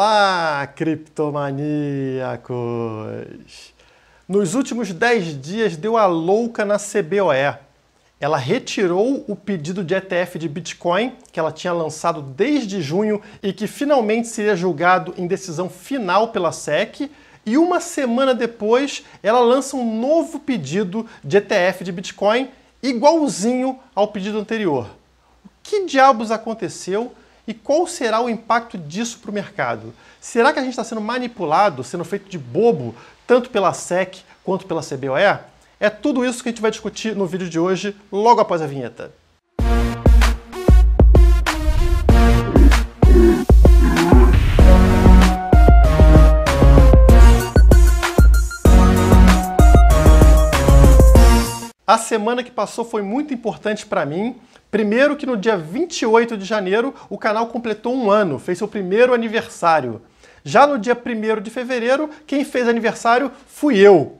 Olá, criptomaníacos! Nos últimos 10 dias deu a louca na CBOE. Ela retirou o pedido de ETF de Bitcoin que ela tinha lançado desde junho e que finalmente seria julgado em decisão final pela SEC. E uma semana depois, ela lança um novo pedido de ETF de Bitcoin igualzinho ao pedido anterior. O que diabos aconteceu? E qual será o impacto disso para o mercado? Será que a gente está sendo manipulado, sendo feito de bobo, tanto pela SEC quanto pela CBOE? É tudo isso que a gente vai discutir no vídeo de hoje, logo após a vinheta. A semana que passou foi muito importante para mim. Primeiro que no dia 28 de janeiro o canal completou um ano, fez seu primeiro aniversário. Já no dia 1º de fevereiro, quem fez aniversário fui eu.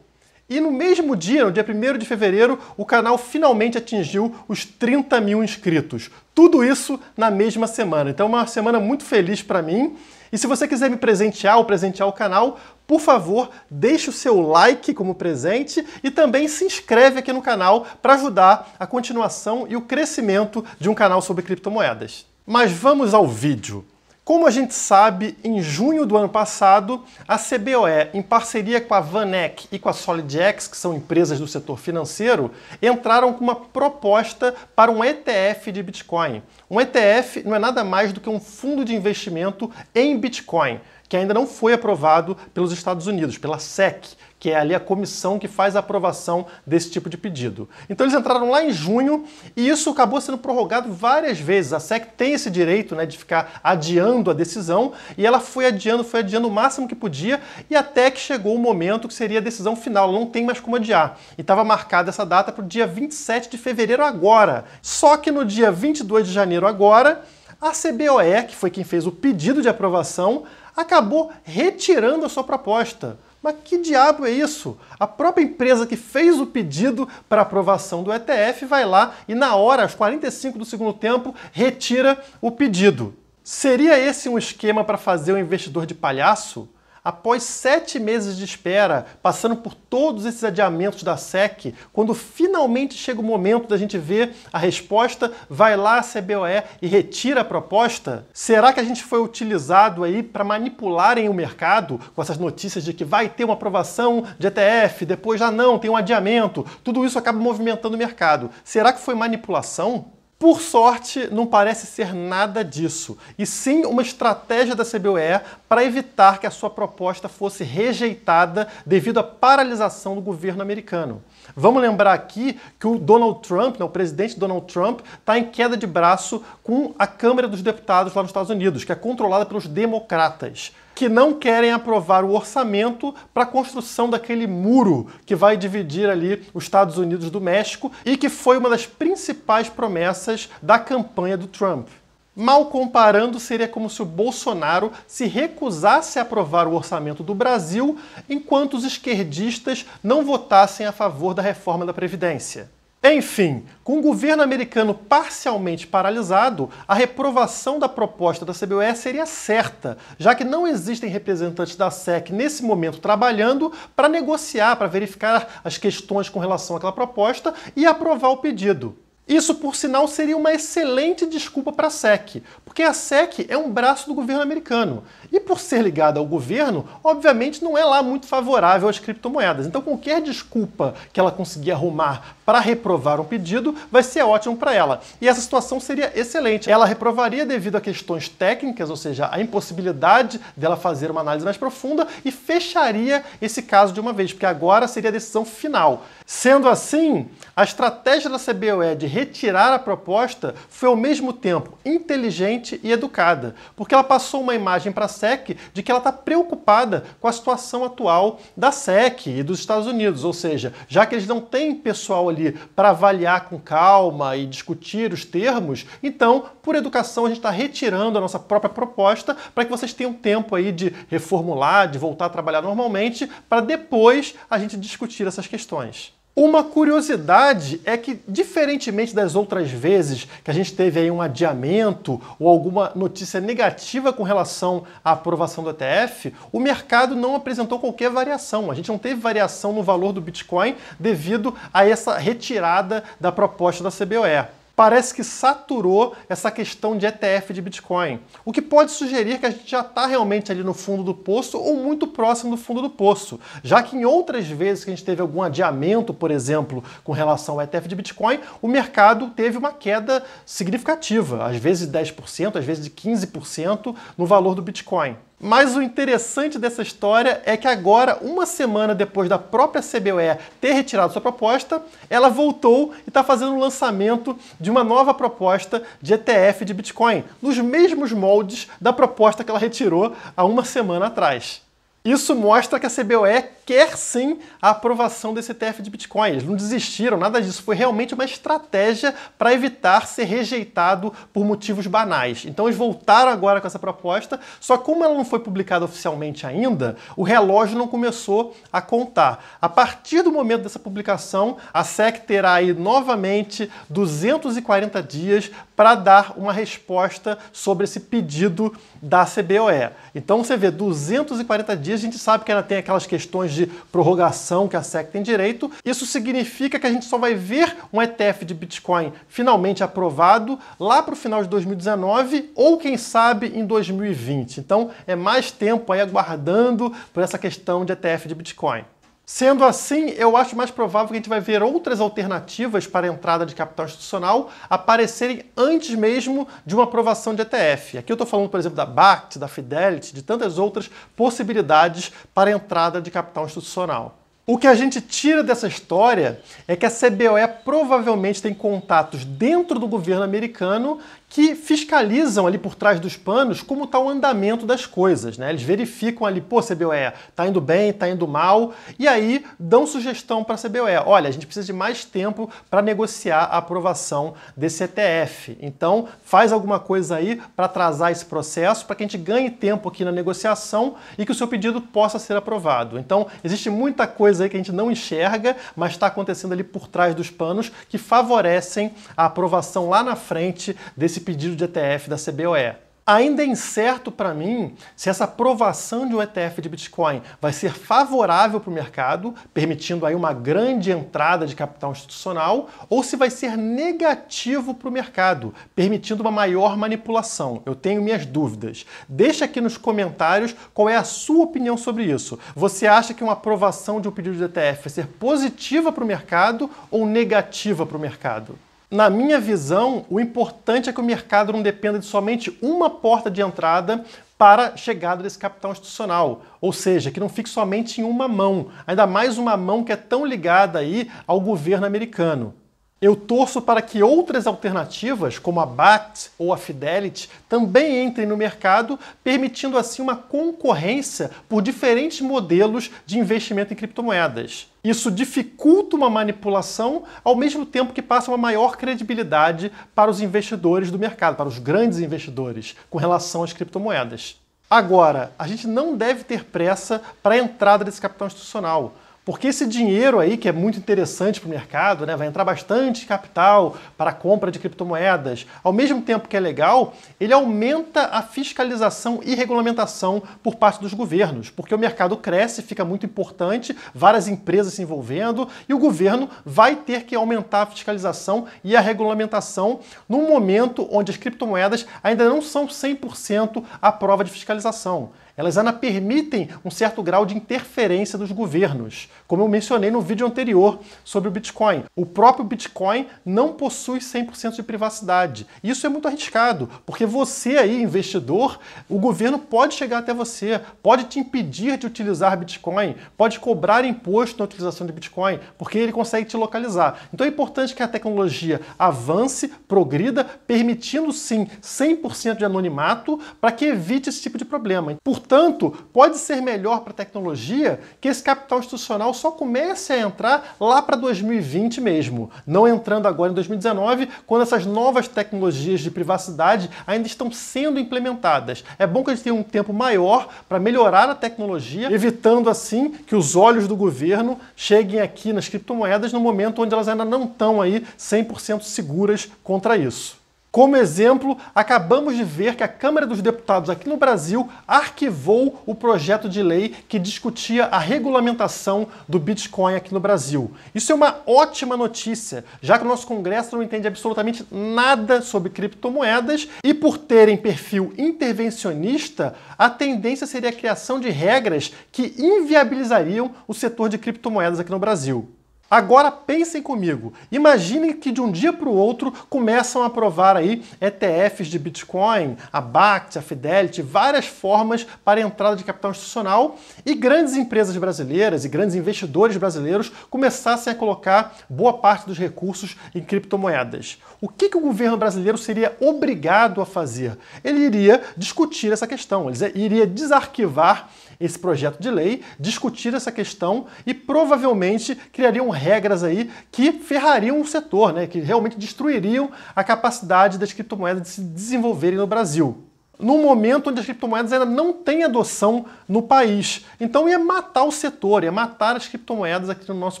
E no mesmo dia, no dia 1º de fevereiro, o canal finalmente atingiu os 30 mil inscritos. Tudo isso na mesma semana. Então é uma semana muito feliz para mim. E se você quiser me presentear ou presentear o canal, por favor, deixe o seu like como presente e também se inscreve aqui no canal para ajudar a continuação e o crescimento de um canal sobre criptomoedas. Mas vamos ao vídeo. Como a gente sabe, em junho do ano passado, a CBOE, em parceria com a VanEck e com a SolidX, que são empresas do setor financeiro, entraram com uma proposta para um ETF de Bitcoin. Um ETF não é nada mais do que um fundo de investimento em Bitcoin, que ainda não foi aprovado pelos Estados Unidos, pela SEC, que é ali a comissão que faz a aprovação desse tipo de pedido. Então eles entraram lá em junho e isso acabou sendo prorrogado várias vezes. A SEC tem esse direito, né, de ficar adiando a decisão e ela foi adiando o máximo que podia e até que chegou o momento que seria a decisão final. Ela não tem mais como adiar. E estava marcada essa data para o dia 27 de fevereiro agora. Só que no dia 22 de janeiro agora, a CBOE, que foi quem fez o pedido de aprovação, acabou retirando a sua proposta. Mas que diabo é isso? A própria empresa que fez o pedido para aprovação do ETF vai lá e na hora, aos 45 do segundo tempo, retira o pedido. Seria esse um esquema para fazer o investidor de palhaço? Após 7 meses de espera, passando por todos esses adiamentos da SEC, quando finalmente chega o momento da gente ver a resposta, vai lá a CBOE e retira a proposta? Será que a gente foi utilizado aí para manipularem o mercado com essas notícias de que vai ter uma aprovação de ETF, depois já não, tem um adiamento? Tudo isso acaba movimentando o mercado. Será que foi manipulação? Por sorte, não parece ser nada disso, e sim uma estratégia da CBOE para evitar que a sua proposta fosse rejeitada devido à paralisação do governo americano. Vamos lembrar aqui que o Donald Trump, o presidente Donald Trump, está em queda de braço com a Câmara dos Deputados lá nos Estados Unidos, que é controlada pelos democratas, que não querem aprovar o orçamento para a construção daquele muro que vai dividir ali os Estados Unidos do México e que foi uma das principais promessas da campanha do Trump. Mal comparando, seria como se o Bolsonaro se recusasse a aprovar o orçamento do Brasil enquanto os esquerdistas não votassem a favor da reforma da Previdência. Enfim, com o governo americano parcialmente paralisado, a reprovação da proposta da CBOE seria certa, já que não existem representantes da SEC nesse momento trabalhando para negociar, para verificar as questões com relação àquela proposta e aprovar o pedido. Isso, por sinal, seria uma excelente desculpa para a SEC, porque a SEC é um braço do governo americano. E por ser ligada ao governo, obviamente não é lá muito favorável às criptomoedas. Então qualquer desculpa que ela conseguir arrumar para reprovar um pedido vai ser ótimo para ela. E essa situação seria excelente. Ela reprovaria devido a questões técnicas, ou seja, a impossibilidade dela fazer uma análise mais profunda e fecharia esse caso de uma vez, porque agora seria a decisão final. Sendo assim, a estratégia da CBOE de retirar a proposta foi ao mesmo tempo inteligente e educada, porque ela passou uma imagem para a SEC de que ela está preocupada com a situação atual da SEC e dos Estados Unidos, ou seja, já que eles não têm pessoal ali para avaliar com calma e discutir os termos, então, por educação, a gente está retirando a nossa própria proposta para que vocês tenham tempo aí de reformular, de voltar a trabalhar normalmente, para depois a gente discutir essas questões. Uma curiosidade é que, diferentemente das outras vezes que a gente teve aí um adiamento ou alguma notícia negativa com relação à aprovação do ETF, o mercado não apresentou qualquer variação. A gente não teve variação no valor do Bitcoin devido a essa retirada da proposta da CBOE. Parece que saturou essa questão de ETF de Bitcoin, o que pode sugerir que a gente já está realmente ali no fundo do poço ou muito próximo do fundo do poço, já que em outras vezes que a gente teve algum adiamento, por exemplo, com relação ao ETF de Bitcoin, o mercado teve uma queda significativa, às vezes de 10%, às vezes de 15% no valor do Bitcoin. Mas o interessante dessa história é que agora, uma semana depois da própria CBOE ter retirado sua proposta, ela voltou e está fazendo o lançamento de uma nova proposta de ETF de Bitcoin, nos mesmos moldes da proposta que ela retirou há uma semana atrás. Isso mostra que a CBOE quer sim a aprovação desse ETF de Bitcoin. Eles não desistiram, nada disso. Foi realmente uma estratégia para evitar ser rejeitado por motivos banais. Então eles voltaram agora com essa proposta, só que como ela não foi publicada oficialmente ainda, o relógio não começou a contar. A partir do momento dessa publicação, a SEC terá aí novamente 240 dias para dar uma resposta sobre esse pedido da CBOE. Então você vê, 240 dias, a gente sabe que ainda tem aquelas questões de prorrogação que a SEC tem direito. Isso significa que a gente só vai ver um ETF de Bitcoin finalmente aprovado lá para o final de 2019 ou, quem sabe, em 2020. Então é mais tempo aí aguardando por essa questão de ETF de Bitcoin. Sendo assim, eu acho mais provável que a gente vai ver outras alternativas para a entrada de capital institucional aparecerem antes mesmo de uma aprovação de ETF. Aqui eu estou falando, por exemplo, da BACT, da Fidelity, de tantas outras possibilidades para a entrada de capital institucional. O que a gente tira dessa história é que a CBOE provavelmente tem contatos dentro do governo americano que fiscalizam ali por trás dos panos como está o andamento das coisas, né? Eles verificam ali, pô, CBOE, tá indo bem, tá indo mal, e aí dão sugestão para a CBOE, olha, a gente precisa de mais tempo para negociar a aprovação desse ETF. Então, faz alguma coisa aí para atrasar esse processo, para que a gente ganhe tempo aqui na negociação e que o seu pedido possa ser aprovado. Então, existe muita coisa aí que a gente não enxerga, mas está acontecendo ali por trás dos panos que favorecem a aprovação lá na frente desse pedido de ETF da CBOE. Ainda é incerto para mim se essa aprovação de um ETF de Bitcoin vai ser favorável para o mercado, permitindo aí uma grande entrada de capital institucional, ou se vai ser negativo para o mercado, permitindo uma maior manipulação. Eu tenho minhas dúvidas. Deixa aqui nos comentários qual é a sua opinião sobre isso. Você acha que uma aprovação de um pedido de ETF vai ser positiva para o mercado ou negativa para o mercado? Na minha visão, o importante é que o mercado não dependa de somente uma porta de entrada para a chegada desse capital institucional, ou seja, que não fique somente em uma mão, ainda mais uma mão que é tão ligada aí ao governo americano. Eu torço para que outras alternativas, como a BACT ou a Fidelity, também entrem no mercado, permitindo assim uma concorrência por diferentes modelos de investimento em criptomoedas. Isso dificulta uma manipulação, ao mesmo tempo que passa uma maior credibilidade para os investidores do mercado, para os grandes investidores, com relação às criptomoedas. Agora, a gente não deve ter pressa para a entrada desse capital institucional. Porque esse dinheiro aí, que é muito interessante para o mercado, né, vai entrar bastante capital para a compra de criptomoedas, ao mesmo tempo que é legal, ele aumenta a fiscalização e regulamentação por parte dos governos, porque o mercado cresce, fica muito importante, várias empresas se envolvendo, e o governo vai ter que aumentar a fiscalização e a regulamentação num momento onde as criptomoedas ainda não são 100% à prova de fiscalização. Elas ainda permitem um certo grau de interferência dos governos, como eu mencionei no vídeo anterior sobre o Bitcoin. O próprio Bitcoin não possui 100% de privacidade. Isso é muito arriscado, porque você aí, investidor, o governo pode chegar até você, pode te impedir de utilizar Bitcoin, pode cobrar imposto na utilização de Bitcoin, porque ele consegue te localizar. Então é importante que a tecnologia avance, progrida, permitindo sim 100% de anonimato, para que evite esse tipo de problema. Portanto, Portanto, pode ser melhor para a tecnologia que esse capital institucional só comece a entrar lá para 2020 mesmo, não entrando agora em 2019, quando essas novas tecnologias de privacidade ainda estão sendo implementadas. É bom que a gente tenha um tempo maior para melhorar a tecnologia, evitando assim que os olhos do governo cheguem aqui nas criptomoedas no momento onde elas ainda não estão aí 100% seguras contra isso. Como exemplo, acabamos de ver que a Câmara dos Deputados aqui no Brasil arquivou o projeto de lei que discutia a regulamentação do Bitcoin aqui no Brasil. Isso é uma ótima notícia, já que o nosso Congresso não entende absolutamente nada sobre criptomoedas e, por terem perfil intervencionista, a tendência seria a criação de regras que inviabilizariam o setor de criptomoedas aqui no Brasil. Agora pensem comigo, imaginem que de um dia para o outro começam a aprovar aí ETFs de Bitcoin, a BACT, a Fidelity, várias formas para a entrada de capital institucional e grandes empresas brasileiras e grandes investidores brasileiros começassem a colocar boa parte dos recursos em criptomoedas. O que o governo brasileiro seria obrigado a fazer? Ele iria discutir essa questão, ele iria desarquivar esse projeto de lei, discutir essa questão e provavelmente criariam regras aí que ferrariam o setor, né? Que realmente destruiriam a capacidade das criptomoedas de se desenvolverem no Brasil. Num momento onde as criptomoedas ainda não têm adoção no país. Então ia matar o setor, ia matar as criptomoedas aqui no nosso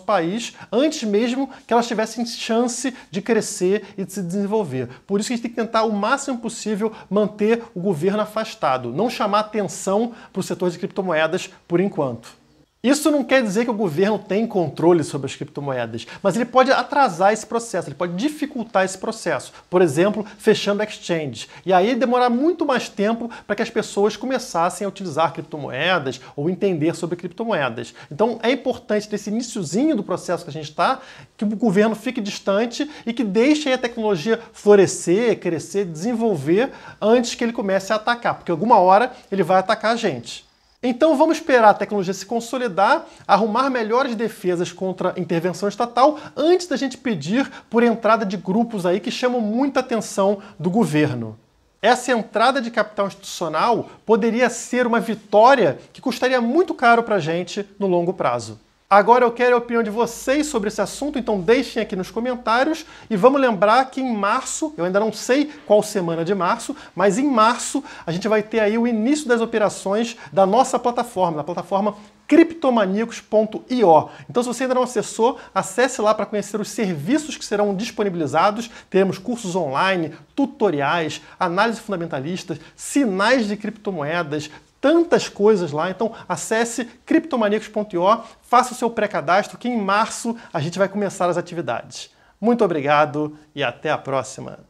país antes mesmo que elas tivessem chance de crescer e de se desenvolver. Por isso que a gente tem que tentar o máximo possível manter o governo afastado, não chamar atenção para o setor de criptomoedas por enquanto. Isso não quer dizer que o governo tem controle sobre as criptomoedas, mas ele pode atrasar esse processo, ele pode dificultar esse processo. Por exemplo, fechando exchange. E aí demorar muito mais tempo para que as pessoas começassem a utilizar criptomoedas ou entender sobre criptomoedas. Então é importante nesse iniciozinho do processo que a gente está, que o governo fique distante e que deixe a tecnologia florescer, crescer, desenvolver antes que ele comece a atacar, porque alguma hora ele vai atacar a gente. Então vamos esperar a tecnologia se consolidar, arrumar melhores defesas contra a intervenção estatal antes da gente pedir por entrada de grupos aí que chamam muita atenção do governo. Essa entrada de capital institucional poderia ser uma vitória que custaria muito caro para a gente no longo prazo. Agora eu quero a opinião de vocês sobre esse assunto, então deixem aqui nos comentários e vamos lembrar que em março, eu ainda não sei qual semana de março, mas em março a gente vai ter aí o início das operações da nossa plataforma, da plataforma criptomaniacos.io. Então se você ainda não acessou, acesse lá para conhecer os serviços que serão disponibilizados. Teremos cursos online, tutoriais, análise fundamentalista, sinais de criptomoedas, tantas coisas lá, então acesse criptomaniacos.io, faça o seu pré-cadastro que em março a gente vai começar as atividades. Muito obrigado e até a próxima!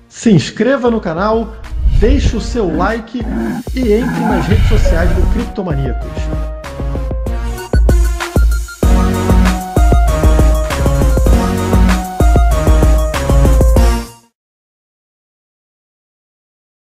Se inscreva no canal, deixe o seu like e entre nas redes sociais do Criptomaníacos.